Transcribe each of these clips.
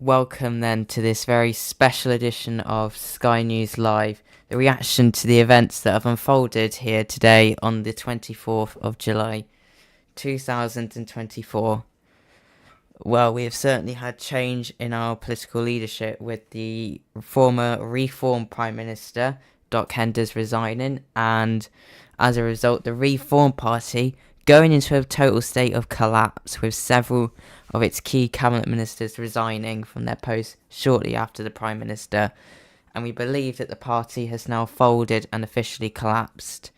Welcome then to this very special edition of Sky News Live, the reaction to the events that have unfolded here today on the 24th of July 2024. Well, we have certainly had change in our political leadership with the former Reform Prime Minister, Doc Henders, resigning, and as a result, the Reform Party going into a total state of collapse, with several of its key cabinet ministers resigning from their posts shortly after the Prime Minister, and we believe that the party has now folded and officially collapsed.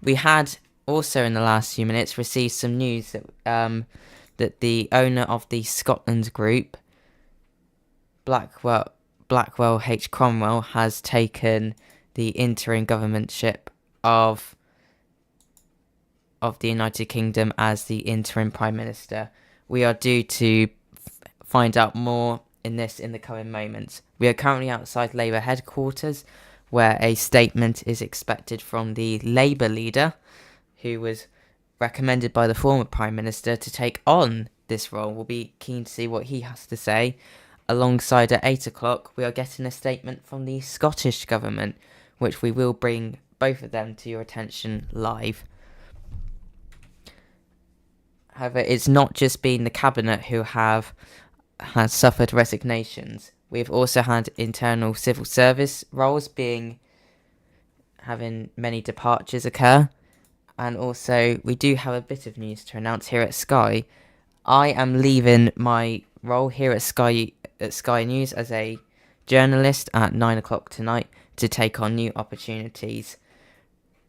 We had also in the last few minutes received some news that the owner of the Scotland Group, Blackwell H. Cromwell, has taken the interim governmentship of the United Kingdom as the interim Prime Minister. We are due to find out more in the coming moments. We are currently outside Labour headquarters, where a statement is expected from the Labour leader, who was recommended by the former Prime Minister to take on this role. We'll be keen to see what he has to say. Alongside at 8 o'clock, we are getting a statement from the Scottish Government, which we will bring both of them to your attention live. However, it's not just been the Cabinet who has suffered resignations. We've also had internal civil service roles having many departures occur. And also, we do have a bit of news to announce here at Sky. I am leaving my role here at Sky News as a journalist at 9 o'clock tonight to take on new opportunities,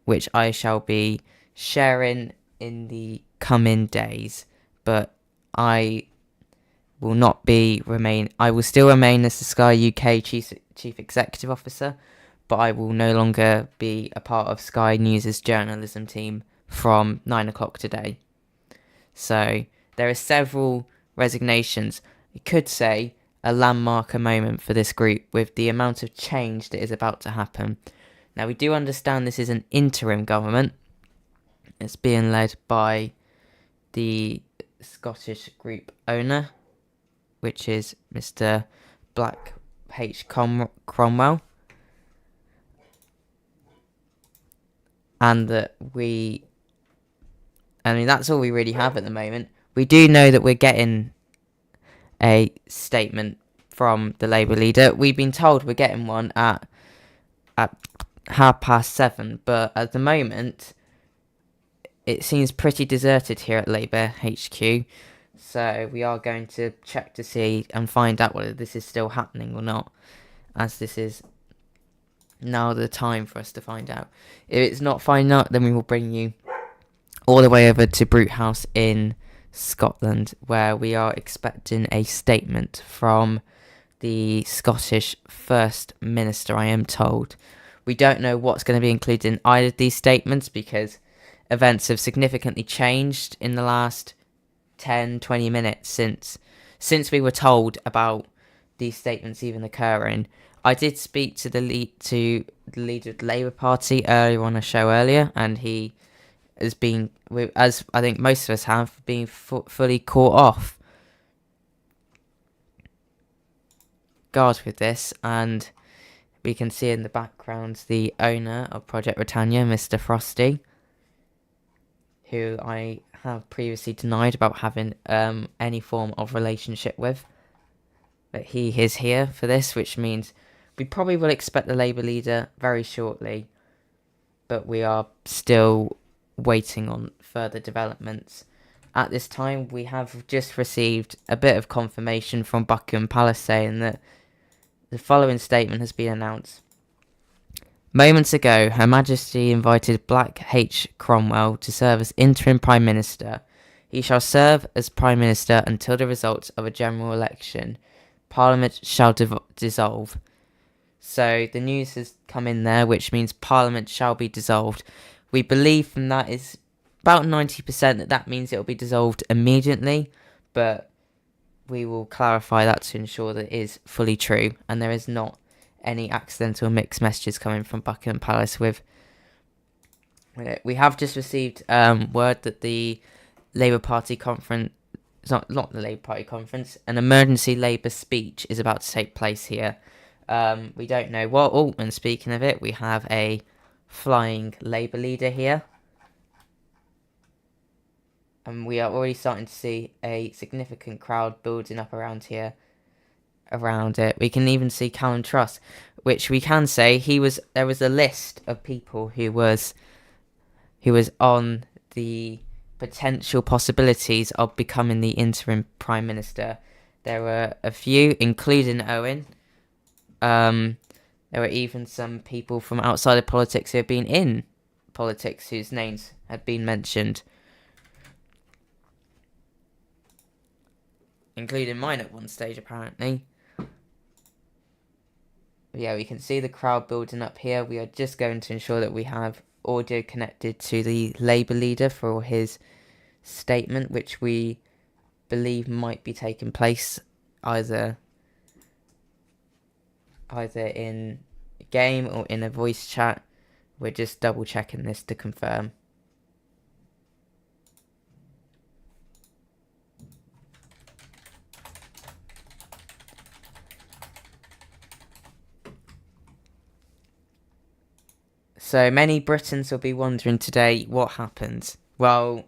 which I shall be sharing in the coming days, but I will not be remain. I will still remain as the Sky UK chief executive officer, but I will no longer be a part of Sky News' journalism team from 9 o'clock today. So there are several resignations. You could say a landmark moment for this group with the amount of change that is about to happen. Now we do understand this is an interim government. It's being led by the Scottish group owner, which is Mr. Black H. Cromwell. And that that's all we really have at the moment. We do know that we're getting a statement from the Labour leader. We've been told we're getting one at 7:30, but at the moment it seems pretty deserted here at Labour HQ. So we are going to check to see and find out whether this is still happening or not, as this is now the time for us to find out. If it's not finding out, then we will bring you all the way over to Brute House in Scotland, where we are expecting a statement from the Scottish First Minister, I am told. We don't know what's going to be included in either of these statements because events have significantly changed in the last 10-20 minutes since we were told about these statements even occurring. I did speak to the leader of the Labour Party earlier on a show earlier, and he has been, as I think most of us have, been fully caught off guard with this. And we can see in the background the owner of Project Britannia, Mr. Frosty, who I have previously denied about having any form of relationship with. But he is here for this, which means we probably will expect the Labour leader very shortly, but we are still waiting on further developments. At this time, we have just received a bit of confirmation from Buckingham Palace saying that the following statement has been announced. Moments ago, Her Majesty invited Black H. Cromwell to serve as interim Prime Minister. He shall serve as Prime Minister until the result of a general election. Parliament shall dissolve. So the news has come in there, which means Parliament shall be dissolved. We believe from that is about 90% that means it will be dissolved immediately, but we will clarify that to ensure that it is fully true and there is not any accidental mixed messages coming from Buckingham Palace with it. We have just received word that the Labour Party conference, not the Labour Party conference, an emergency Labour speech is about to take place here. We don't know what. Oh, and speaking of it, we have a flying Labour leader here. And we are already starting to see a significant crowd building up around here. Around it. We can even see Callum Truss, which we can say there was a list of people who was on the potential possibilities of becoming the interim Prime Minister. There were a few, including Owen. There were even some people from outside of politics who have been in politics whose names had been mentioned, including mine at one stage, apparently. Yeah, we can see the crowd building up here. We are just going to ensure that we have audio connected to the Labour leader for his statement, which we believe might be taking place either in a game or in a voice chat. We're just double checking this to confirm. So many Britons will be wondering today what happened. Well,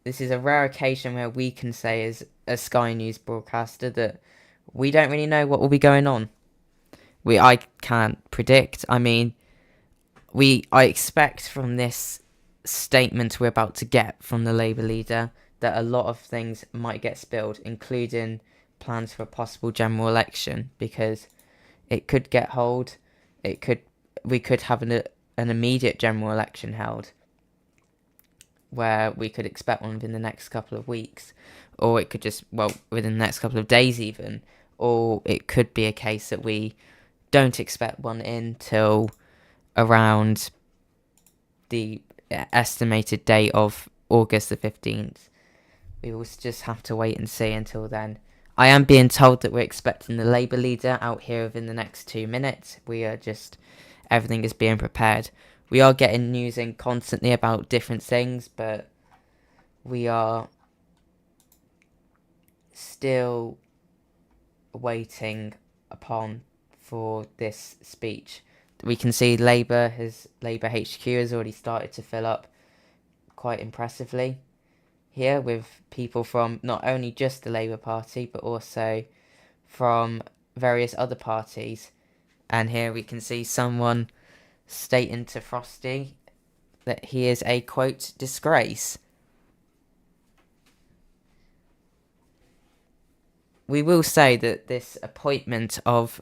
this is a rare occasion where we can say as a Sky News broadcaster that we don't really know what will be going on. I can't predict. I mean, I expect from this statement we're about to get from the Labour leader that a lot of things might get spilled, including plans for a possible general election, because it could get hold. We could have an immediate general election held. where we could expect one within the next couple of weeks, or it could just, well, within the next couple of days even, or it could be a case that we don't expect one in till around the estimated date of August the 15th. We will just have to wait and see until then. I am being told that we're expecting the Labour leader out here within the next 2 minutes. Everything is being prepared. We are getting news in constantly about different things, but we are still waiting upon for this speech. We can see Labour HQ has already started to fill up quite impressively here with people from not only just the Labour Party but also from various other parties. And here we can see someone stating to Frosty that he is a, quote, disgrace. We will say that this appointment of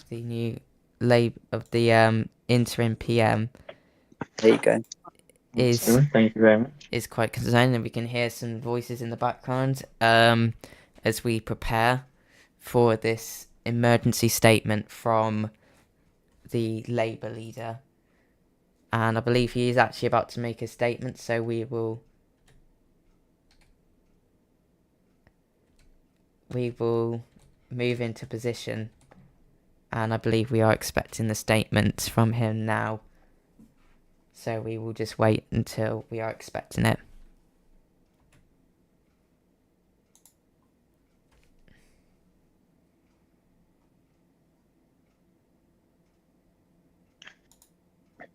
the new interim PM There you go. Thank you very much. is quite concerning, and we can hear some voices in the background as we prepare for this emergency statement from the Labour leader. And I believe he is actually about to make a statement, so we will move into position, and I believe we are expecting the statement from him now. So we will just wait until we are expecting it.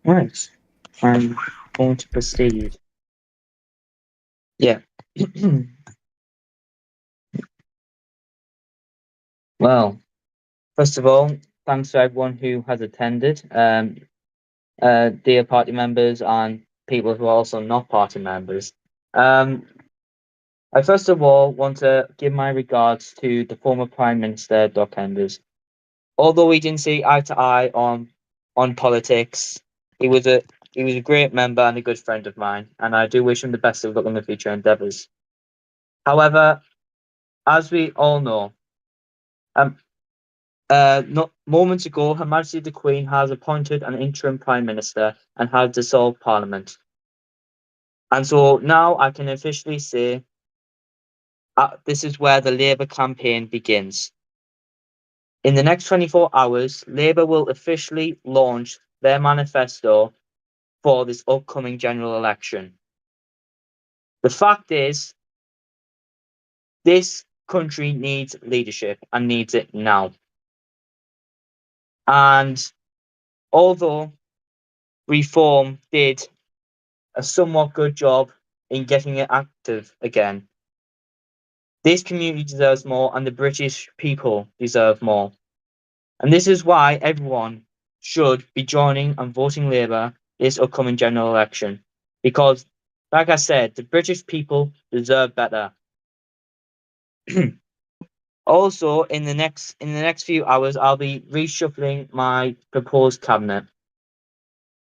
Right. I'm going to proceed. Yeah. Well, first of all, thanks to everyone who has attended. Dear party members and people who are also not party members. I first of all want to give my regards to the former Prime Minister, Doc Enders. Although we didn't see eye to eye on politics, he was a great member and a good friend of mine, and I do wish him the best of luck in the future endeavours. However, as we all know, not moments ago, Her Majesty the Queen has appointed an interim Prime Minister and has dissolved Parliament. And so now I can officially say this is where the Labour campaign begins. In the next 24 hours, Labour will officially launch their manifesto for this upcoming general election. The fact is, this country needs leadership and needs it now. And although Reform did a somewhat good job in getting it active again, this community deserves more and the British people deserve more. And this is why everyone should be joining and voting Labour this upcoming general election. Because, like I said, the British people deserve better. Also, in the next few hours, I'll be reshuffling my proposed cabinet.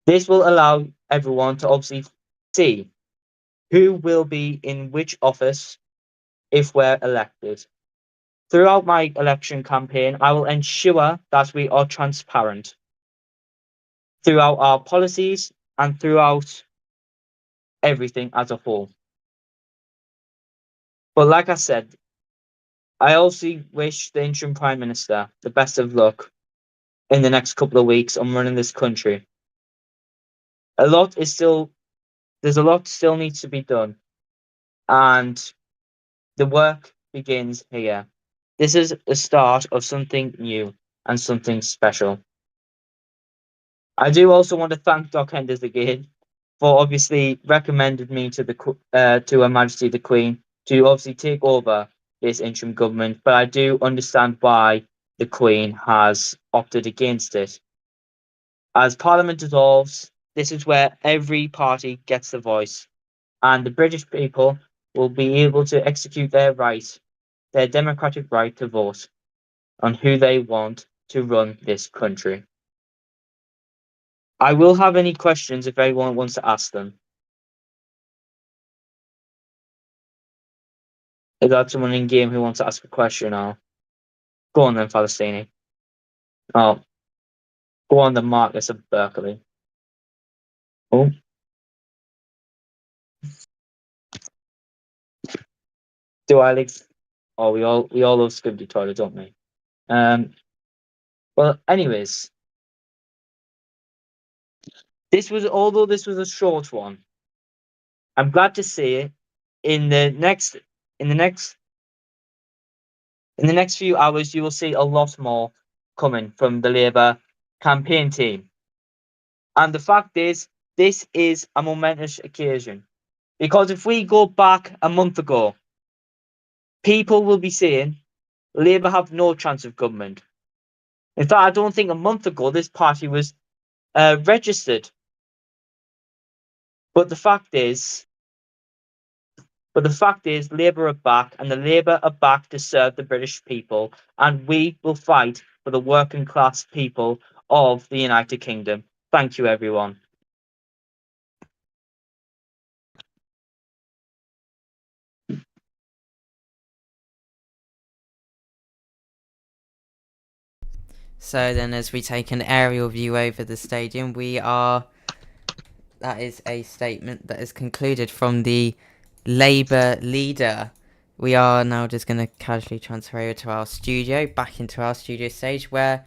This will allow everyone to obviously see who will be in which office if we're elected. Throughout my election campaign, I will ensure that we are transparent throughout our policies and throughout everything as a whole. But like I said, I also wish the interim Prime Minister the best of luck in the next couple of weeks on running this country. There's a lot still needs to be done, and the work begins here. This is the start of something new and something special. I do also want to thank Doc Enders again for obviously recommending me to Her Majesty the Queen to obviously take over this interim government, but I do understand why the Queen has opted against it. As Parliament dissolves, this is where every party gets a voice, and the British people will be able to execute their democratic right to vote on who they want to run this country. I will have any questions if anyone wants to ask them. I got someone in game who wants to ask a question now. Go on then, Falastini. Oh, go on then, Marcus of Berkeley. Oh. Do I like? Oh, we all love Scribbly Toilet, don't we? Well, anyways, although this was a short one, I'm glad to say in the next in the next in the next few hours you will see a lot more coming from the Labour campaign team. And the fact is, this is a momentous occasion. Because if we go back a month ago, people will be saying Labour have no chance of government. In fact, I don't think a month ago this party was registered. But the fact is, Labour are back, and the Labour are back to serve the British people, and we will fight for the working class people of the United Kingdom. Thank you, everyone. So then, as we take an aerial view over the stadium, that is a statement that is concluded from the Labour leader. We are now just going to casually transfer over to our studio, back into our studio stage, where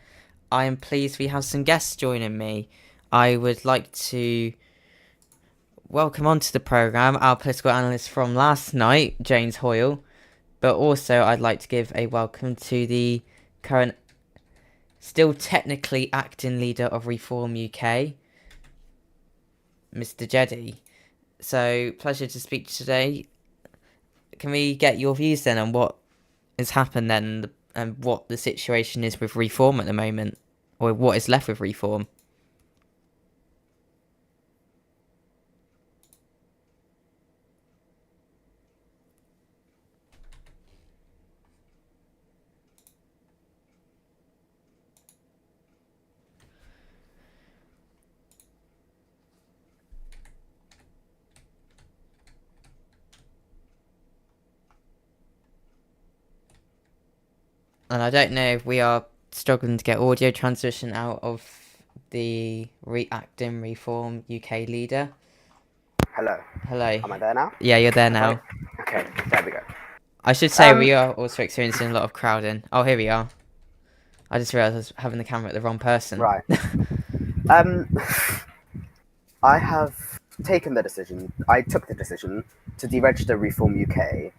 I am pleased we have some guests joining me. I would like to welcome onto the programme our political analyst from last night, James Hoyle, but also I'd like to give a welcome to the current, still technically acting leader of Reform UK, Mr. Jeddy. So, pleasure to speak today. Can we get your views then on what has happened then and what the situation is with Reform at the moment, or what is left with Reform? And I don't know if we are struggling to get audio transition out of the acting Reform UK leader. Hello. Hello. Am I there now? Yeah, you're there now. Okay, there we go. I should say we are also experiencing a lot of crowding. Oh, here we are. I just realised I was having the camera at the wrong person. Right. I have taken the decision. I took the decision to deregister Reform UK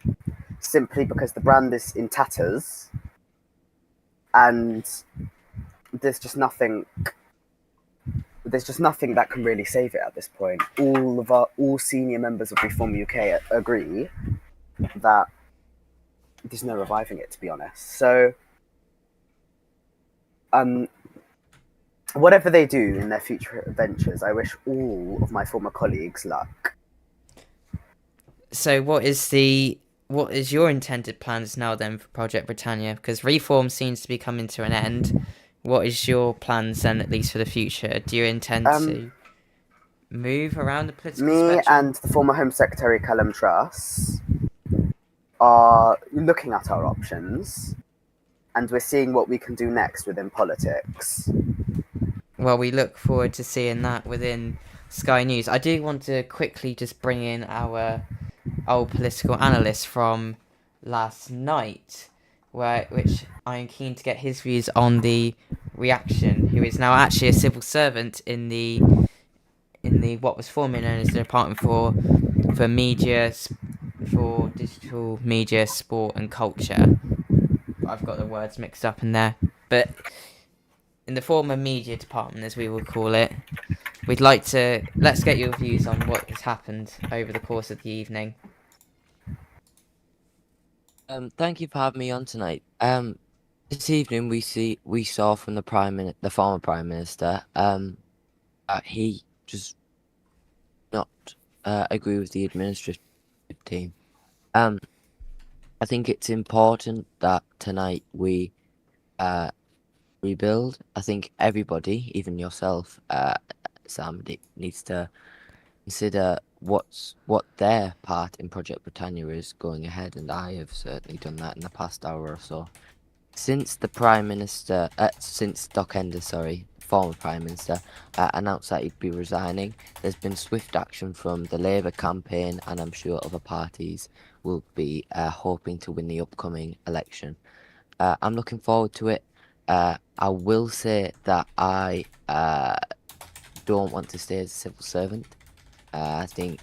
simply because the brand is in tatters, and there's just nothing. There's just nothing that can really save it at this point. All senior members of Reform UK agree that there's no reviving it, to be honest. So, whatever they do in their future ventures, I wish all of my former colleagues luck. So what is your intended plans now then for Project Britannia? Because Reform seems to be coming to an end. What is your plans then, at least for the future? Do you intend to move around the political spectrum? Me and the former Home Secretary Callum Truss are looking at our options, and we're seeing what we can do next within politics. Well, we look forward to seeing that within Sky News. I do want to quickly just bring in our old political analyst from last night, which I am keen to get his views on the reaction, who is now actually a civil servant in the what was formerly known as the Department for Digital Media, Sport and Culture. I've got the words mixed up in there, but in the former media department, as we will call it, let's get your views on what has happened over the course of the evening. Thank you for having me on tonight. This evening we saw from the former Prime Minister, he just not agree with the administrative team. I think it's important that tonight we rebuild. I think everybody, even yourself, Sam, needs to consider what their part in Project Britannia is going ahead, and I have certainly done that in the past hour or so. Since the Prime Minister, since Doc Enders, sorry, former Prime Minister, announced that he'd be resigning, there's been swift action from the Labour campaign, and I'm sure other parties will be hoping to win the upcoming election. I'm looking forward to it. I will say that I don't want to stay as a civil servant. I think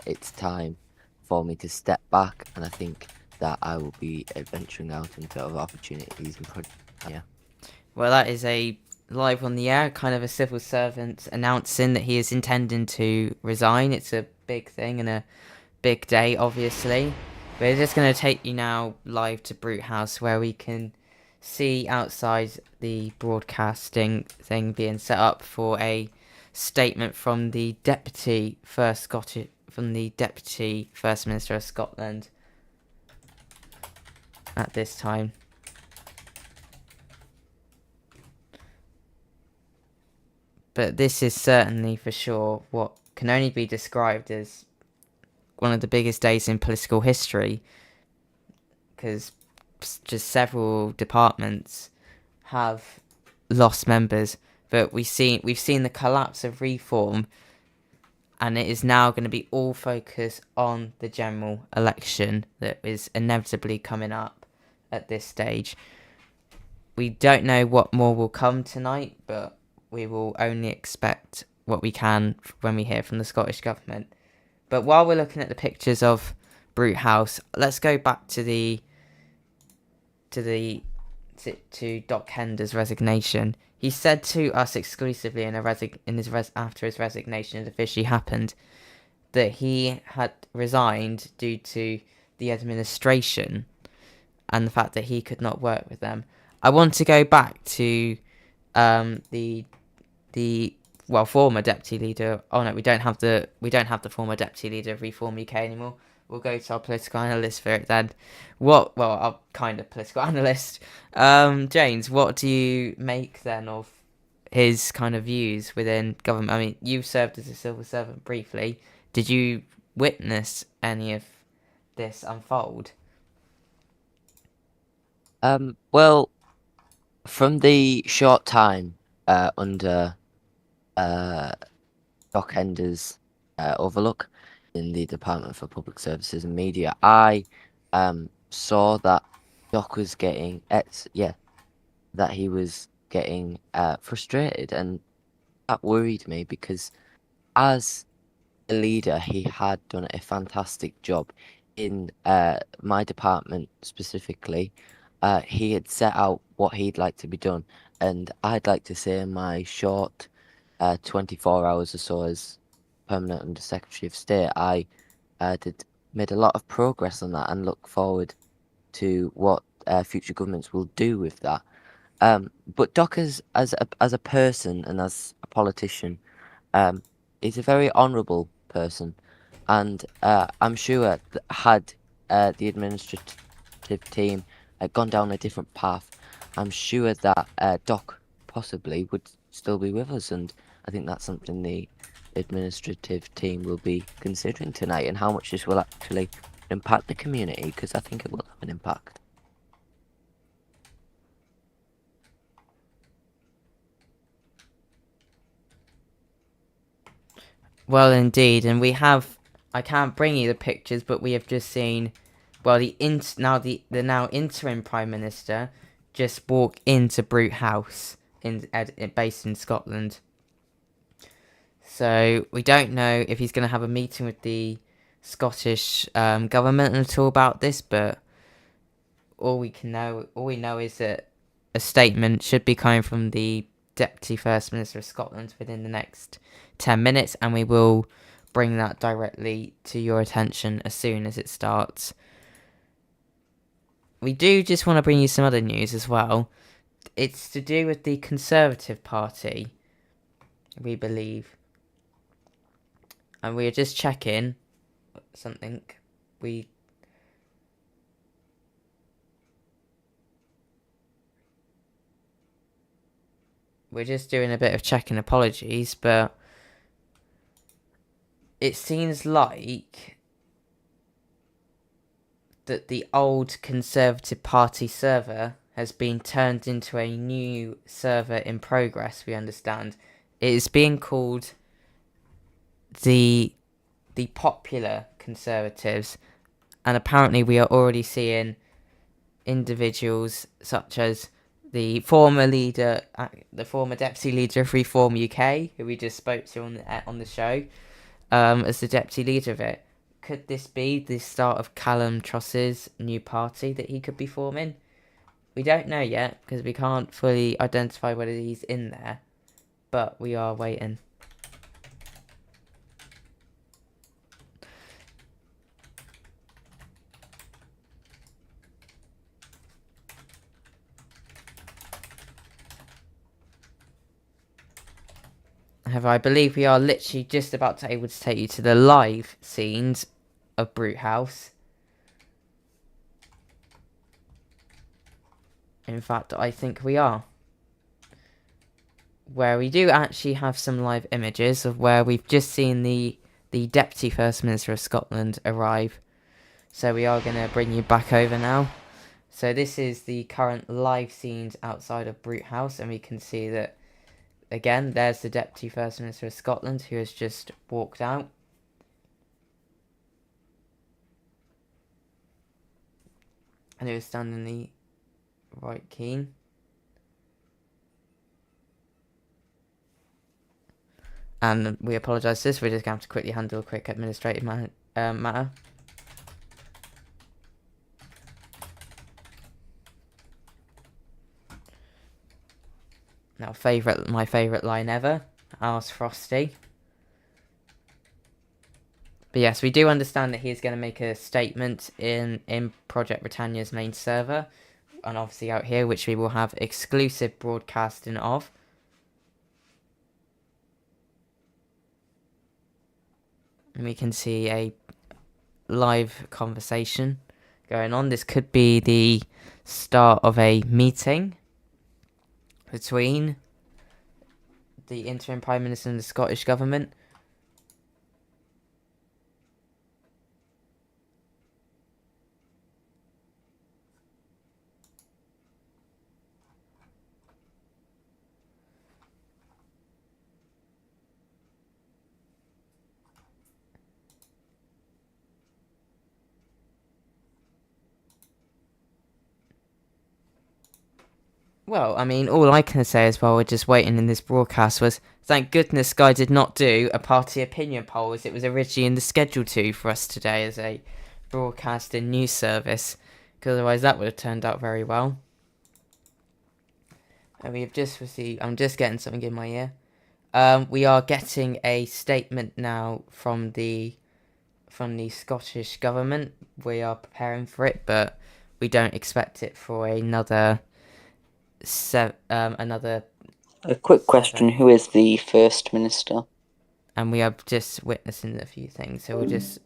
it's time for me to step back, and I think that I will be venturing out into other opportunities and projects. Yeah. Well, that is a live on the air kind of a civil servant announcing that he is intending to resign. It's a big thing and a big day, obviously. We're just going to take you now live to Brute House, where we can see outside the broadcasting thing being set up for a statement from the Deputy First Minister of Scotland at this time. But this is certainly for sure what can only be described as one of the biggest days in political history, because just several departments have lost members. But we've seen the collapse of Reform, and it is now going to be all focused on the general election that is inevitably coming up at this stage. We don't know what more will come tonight, but we will only expect what we can when we hear from the Scottish Government. But while we're looking at the pictures of Brute House, let's go back to Doc Hender's resignation. He said to us exclusively after his resignation had officially happened that he had resigned due to the administration and the fact that he could not work with them. I want to go back to the former deputy leader. Oh no, we don't have the former deputy leader of Reform UK anymore. We'll go to our political analyst for it then. Our kind of political analyst. James, what do you make then of his kind of views within government? I mean, you served as a civil servant briefly. Did you witness any of this unfold? Well, from the short time under Doc Enders' overlook in the Department for Public Services and Media, I saw that Doc was getting that he was getting frustrated, and that worried me because as a leader he had done a fantastic job in my department specifically. He had set out what he'd like to be done, and I'd like to say in my short 24 hours or so as permanent Under Secretary of State, I made a lot of progress on that and look forward to what future governments will do with that. But Doc as a person and as a politician, is a very honourable person, and I'm sure that had the administrative team gone down a different path, I'm sure that Doc possibly would still be with us, and I think that's something the administrative team will be considering tonight, and how much this will actually impact the community, because I think it will have an impact. Well, indeed, and I can't bring you the pictures, but we have just seen, well, the now interim Prime Minister just walk into Brute House based in Scotland. So we don't know if he's going to have a meeting with the Scottish government at all about this, but all we know is that a statement should be coming from the Deputy First Minister of Scotland within the next 10 minutes, and we will bring that directly to your attention as soon as it starts. We do just want to bring you some other news as well. It's to do with the Conservative Party, we believe. And we are just checking something. We're just doing a bit of checking, apologies, but it seems like that the old Conservative Party server has been turned into a new server in progress, we understand. It is being called the Popular Conservatives, and apparently we are already seeing individuals such as the former deputy leader of Reform UK, who we just spoke to on the show, as the deputy leader of it. Could this be the start of Callum Truss's new party that he could be forming? We don't know yet, because we can't fully identify whether he's in there, but we are waiting. However, I believe we are literally just about to able to take you to the live scenes of Brute House. In fact, I think we are. Where we do actually have some live images of where we've just seen the Deputy First Minister of Scotland arrive. So we are going to bring you back over now. So this is the current live scenes outside of Brute House, and we can see that, again, there's the Deputy First Minister of Scotland who has just walked out. And he was standing in the right keen. And we apologise for this, we're just going to have to quickly handle a quick administrative matter. Now, my favourite line ever, ask Frosty. But yes, we do understand that he is going to make a statement in Project Britannia's main server, and obviously out here, which we will have exclusive broadcasting of. And we can see a live conversation going on. This could be the start of a meeting between the interim Prime Minister and the Scottish Government. Well, I mean, all I can say is while we're just waiting in this broadcast was, thank goodness Sky did not do a party opinion poll as it was originally in the schedule to for us today as a broadcasting news service, because otherwise that would have turned out very well. And we have just received, I'm just getting something in my ear. We are getting a statement now from the Scottish Government. We are preparing for it, but we don't expect it for another... A quick question, who is the First Minister? And we are just witnessing a few things, so we'll just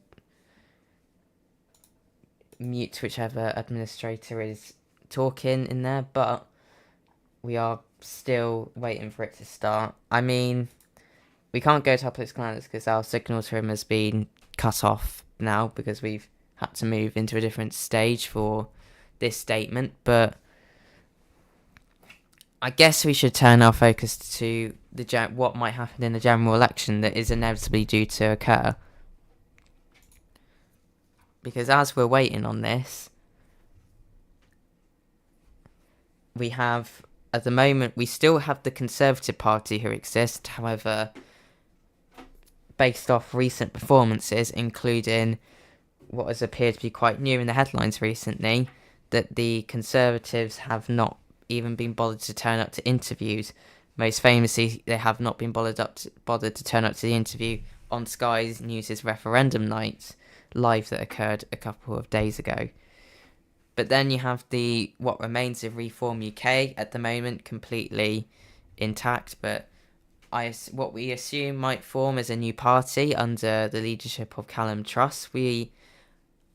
mute whichever administrator is talking in there, but we are still waiting for it to start. I mean, we can't go to our political analyst because our signal to him has been cut off now because we've had to move into a different stage for this statement, but I guess we should turn our focus to what might happen in the general election that is inevitably due to occur. Because as we're waiting on this, we have, at the moment, we still have the Conservative Party who exist. However, based off recent performances, including what has appeared to be quite new in the headlines recently, that the Conservatives have not even been bothered to turn up to interviews. Most famously, they have not been bothered to turn up to the interview on Sky News' referendum night live that occurred a couple of days ago. But then you have what remains of Reform UK at the moment completely intact, but what we assume might form as a new party under the leadership of Callum Truss. We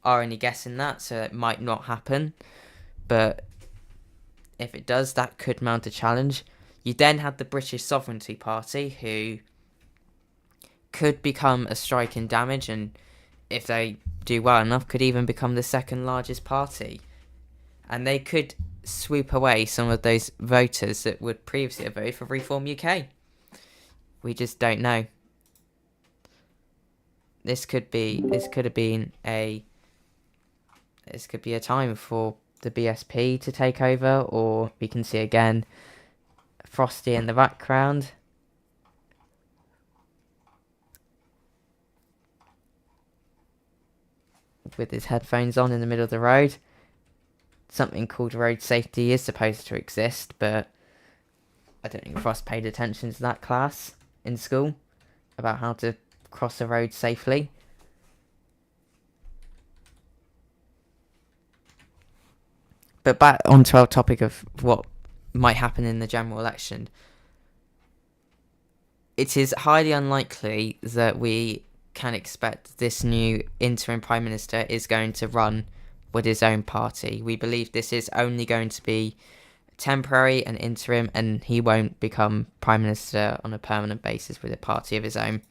are only guessing that, so it might not happen, but if it does, that could mount a challenge. You then have the British Sovereignty Party, who could become a strike in damage, and if they do well enough, could even become the second largest party. And they could sweep away some of those voters that would previously have voted for Reform UK. We just don't know. This could be a time for the BSP to take over, or we can see again Frosty in the background. With his headphones on in the middle of the road. Something called road safety is supposed to exist, but I don't think Frost paid attention to that class in school about how to cross a road safely. But back onto our topic of what might happen in the general election. It is highly unlikely that we can expect this new interim Prime Minister is going to run with his own party. We believe this is only going to be temporary and interim, and he won't become Prime Minister on a permanent basis with a party of his own.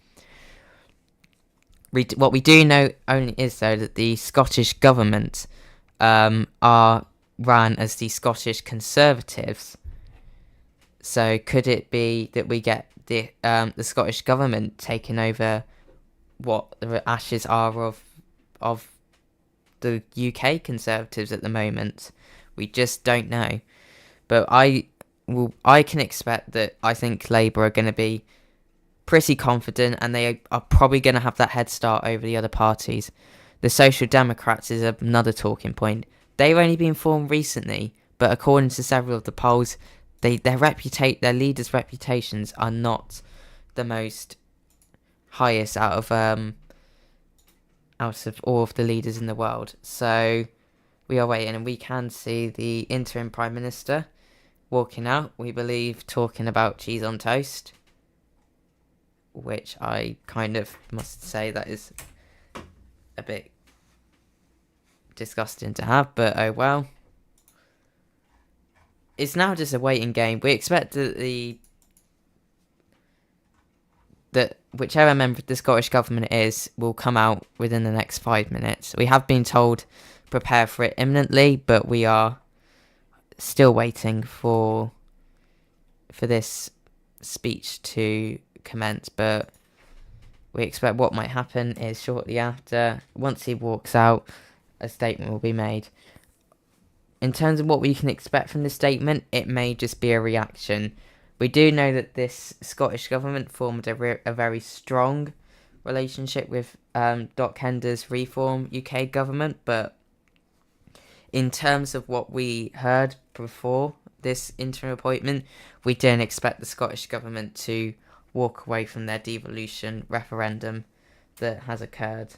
What we do know only is, though, that the Scottish Government are run as the Scottish Conservatives. So could it be that we get the Scottish Government taking over what the ashes are of the UK Conservatives at the moment? We just don't know. But I can expect that. I think Labour are going to be pretty confident, and they are probably going to have that head start over the other parties. The Social Democrats is another talking point. They've only been formed recently, but according to several of the polls, their leaders' reputations are not the most highest out of all of the leaders in the world. So we are waiting, and we can see the interim Prime Minister walking out, we believe, talking about cheese on toast, which I kind of must say that is a bit disgusting to have, but oh well. It's now just a waiting game. We expect that whichever member of the Scottish Government is will come out within the next 5 minutes. We have been told prepare for it imminently, but we are still waiting for this speech to commence. But we expect what might happen is shortly after, once he walks out, a statement will be made. In terms of what we can expect from the statement, it may just be a reaction. We do know that this Scottish Government formed a very strong relationship with Doc Hender's Reform UK Government, but in terms of what we heard before this interim appointment, we don't expect the Scottish Government to walk away from their devolution referendum that has occurred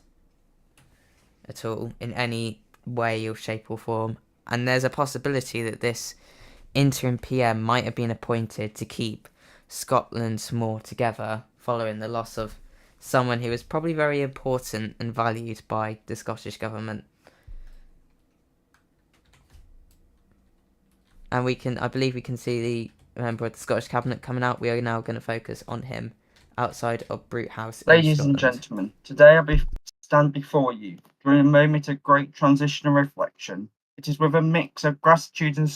at all in any way or shape or form. And there's a possibility that this interim PM might have been appointed to keep Scotland more together following the loss of someone who was probably very important and valued by the Scottish Government. And I believe we can see the member of the Scottish Cabinet coming out. We are now going to focus on him outside of Brute House. Ladies and gentlemen, today I stand before you during a moment of great transition and reflection. It is with a mix of gratitude and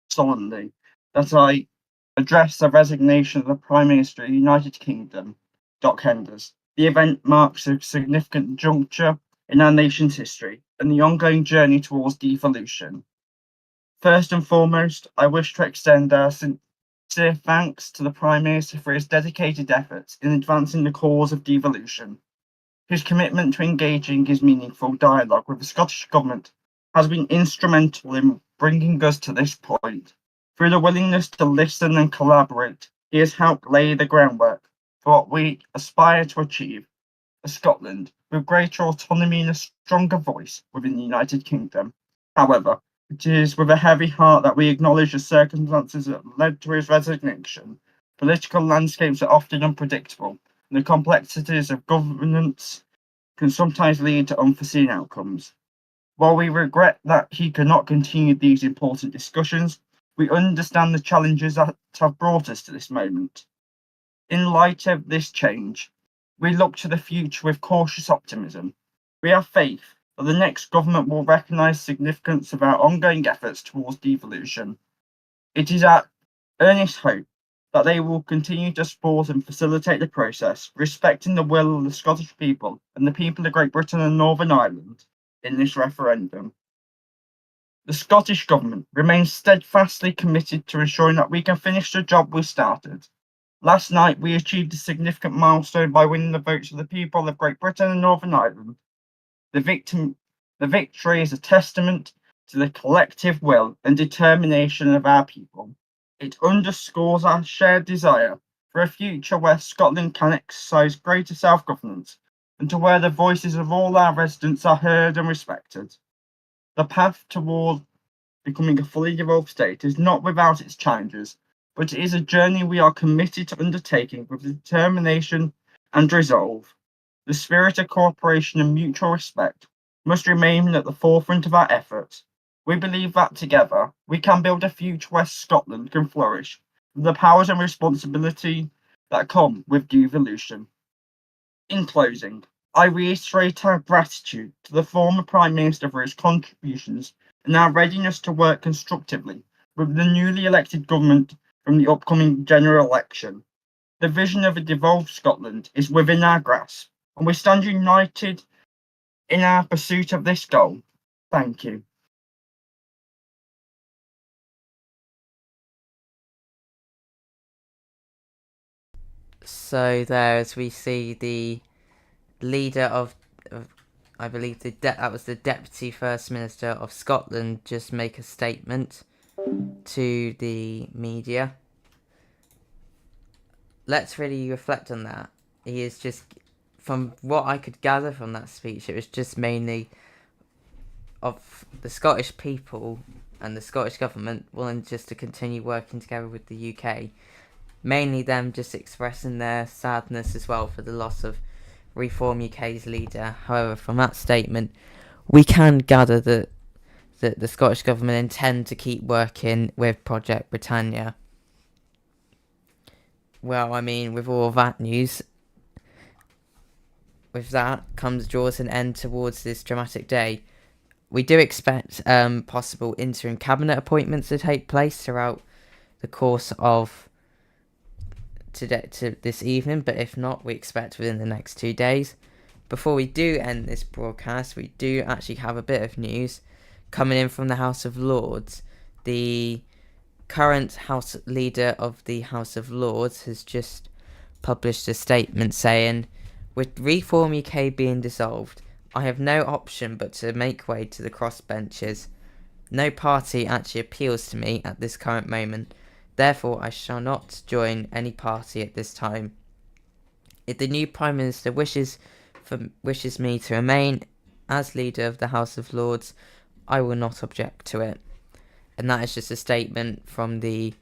solemnity that I address the resignation of the Prime Minister of the United Kingdom, Doc Henders. The event marks a significant juncture in our nation's history and the ongoing journey towards devolution. First and foremost, I wish to extend our sincere thanks to the Prime Minister for his dedicated efforts in advancing the cause of devolution. His commitment to engaging in meaningful dialogue with the Scottish Government has been instrumental in bringing us to this point. Through the willingness to listen and collaborate, he has helped lay the groundwork for what we aspire to achieve, a Scotland with greater autonomy and a stronger voice within the United Kingdom. However, it is with a heavy heart that we acknowledge the circumstances that led to his resignation. Political landscapes are often unpredictable, and the complexities of governance can sometimes lead to unforeseen outcomes. While we regret that he cannot continue these important discussions, we understand the challenges that have brought us to this moment. In light of this change, we look to the future with cautious optimism. We have faith that the next government will recognise the significance of our ongoing efforts towards devolution. It is our earnest hope that they will continue to support and facilitate the process, respecting the will of the Scottish people and the people of Great Britain and Northern Ireland in this referendum. The Scottish Government remains steadfastly committed to ensuring that we can finish the job we started. Last night, we achieved a significant milestone by winning the votes of the people of Great Britain and Northern Ireland. The victory is a testament to the collective will and determination of our people. It underscores our shared desire for a future where Scotland can exercise greater self-governance and to where the voices of all our residents are heard and respected. The path toward becoming a fully devolved state is not without its challenges, but it is a journey we are committed to undertaking with determination and resolve. The spirit of cooperation and mutual respect must remain at the forefront of our efforts. We believe that together we can build a future where Scotland can flourish with the powers and responsibility that come with devolution. In closing, I reiterate our gratitude to the former Prime Minister for his contributions and our readiness to work constructively with the newly elected government from the upcoming general election. The vision of a devolved Scotland is within our grasp, and we stand united in our pursuit of this goal. Thank you. So there, as we see the leader of I believe that was the Deputy First Minister of Scotland, just make a statement to the media. Let's really reflect on that. He is just, from what I could gather from that speech, it was just mainly of the Scottish people and the Scottish government willing just to continue working together with the UK. Mainly them just expressing their sadness as well for the loss of Reform UK's leader. However, from that statement, we can gather that the Scottish Government intend to keep working with Project Britannia. Well, I mean, with all that news, with that draws an end towards this dramatic day. We do expect possible interim cabinet appointments to take place throughout the course of to this evening, but if not, we expect within the next 2 days. Before we do end this broadcast, we do actually have a bit of news coming in from the House of Lords. The current House leader of the House of Lords has just published a statement saying, with Reform UK being dissolved, I have no option but to make way to the crossbenches. No party actually appeals to me at this current moment. Therefore, I shall not join any party at this time. If the new Prime Minister wishes me to remain as leader of the House of Lords, I will not object to it. And that is just a statement from the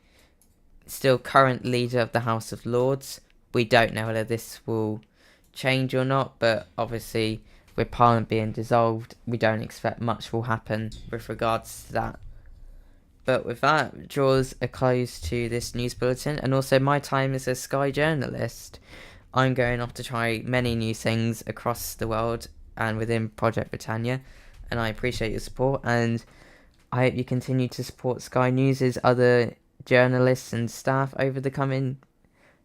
still current leader of the House of Lords. We don't know whether this will change or not, but obviously with Parliament being dissolved, we don't expect much will happen with regards to that. But with that, draws a close to this news bulletin, and also my time as a Sky journalist. I'm going off to try many new things across the world and within Project Britannia, and I appreciate your support, and I hope you continue to support Sky News' other journalists and staff over the coming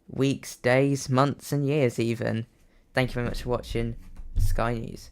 weeks, days, months and years even. Thank you very much for watching Sky News.